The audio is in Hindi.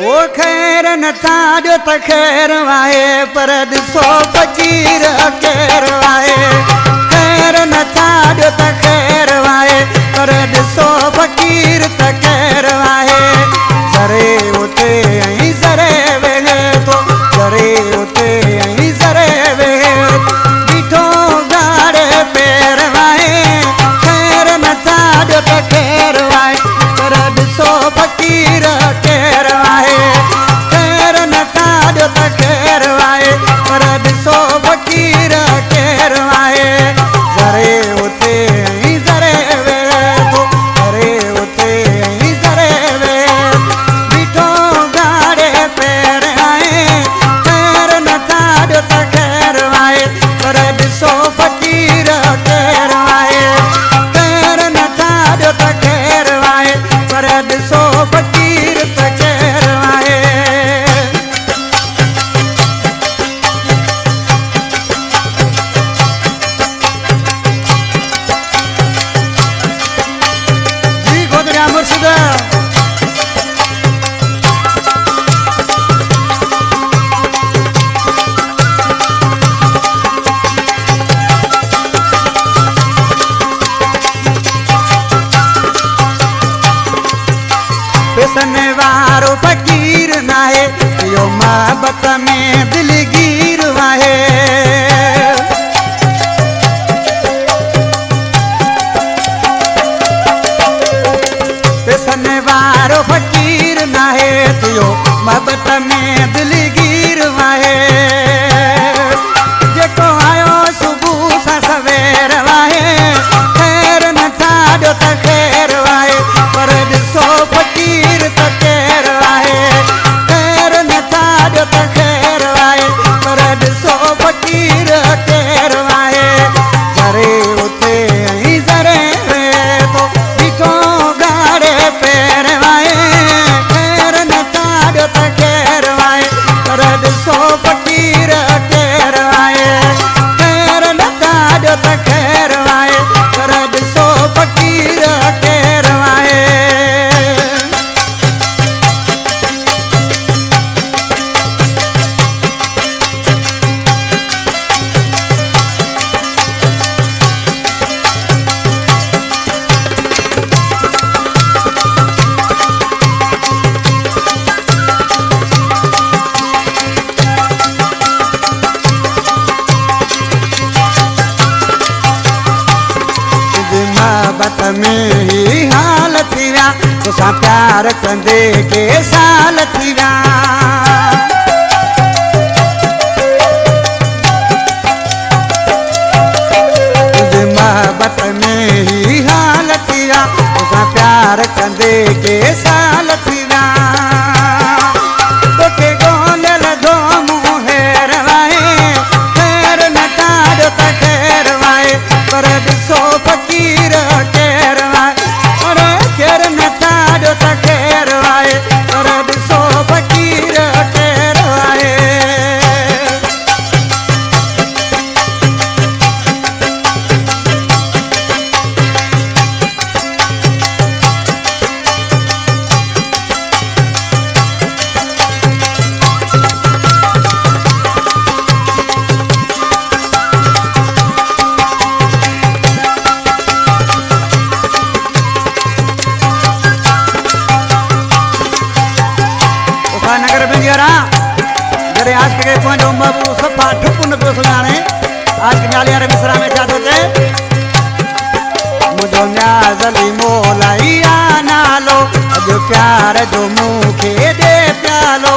ओ खैर न था जो त खैर वाहे पर ॾिसो फ़कीर केर वाहे खैर न था जो त खैर वाहे पर ॾिसो फ़कीर त केर वाहे ज़रे उते ऐं ज़रे वेहे थो ज़रे उते ऐं ज़रे वेहे बीठो गाड़े पेर वाहे खैर न था जो त खैर वाहे पर ॾिसो फ़कीर केर वाहे खैर न था जो त खैर वाहे पर ॾिसो फ़कीर केर वाहे ज़रे उते ऐं ज़रे वेहे थो ज़रे उते ऐं ज़रे वेहे बीठो गाड़े पेर वाहे खैर न था जो त खैर वाहे पर ॾिसो फ़कीर केर वाहे खैर न था जो त खैर वाहे पर ॾिसो फ़कीर त केर वाहे जी गोदरिया मुर्शिद पेसने वारो फ़कीर नाहे इहो मोहबत में दिलगीर वाहे पेसने वारो फ़कीर नाहे इहो मोहबत में दिलगीर वाहे जेको आयो सुबुह सां सवेर वाहे खैर न था जो त खैर वाहे पर ॾिसो फ़कीर त केर वाहे खैर न था जो त खैर वाहे पर ॾिसो फ़कीर केर वाहे ज़रे उते ऐं ज़रे वेहे थो बीठो गाड़े पेर वाहे खैर न था जो त खैर वाहे पर ॾिसो फ़कीर केर वाहे खैर न था जो त खैर वाहे पर ॾिसो फ़कीर केर वाहे मोहबत में ही हाल थी विया तोसां प्यार कंदे के साल थी विया मोहबत में ही हाल थी विया तोसां प्यार कंदे के साल थी विया तोखे ॻोल्हियल धो मूं हेर वाहे खैर न था जो त खैर वाहे पर ॾिसो फ़कीर केर वाहे अरे खैर न था जो त खैर वाहे पर ॾिसो फ़कीर केर वाहे नगर बिंदियारा जॾहिं आज के पंहिंजो महबूब सफ़ा ठुप न पियो सुञाणे आज के नाले वारे मिसरा में छा थो चए मुंहिंजो न्याज़ली मोला ई आ नालो अॼु प्यार जो मूंखे ॾे प्यालो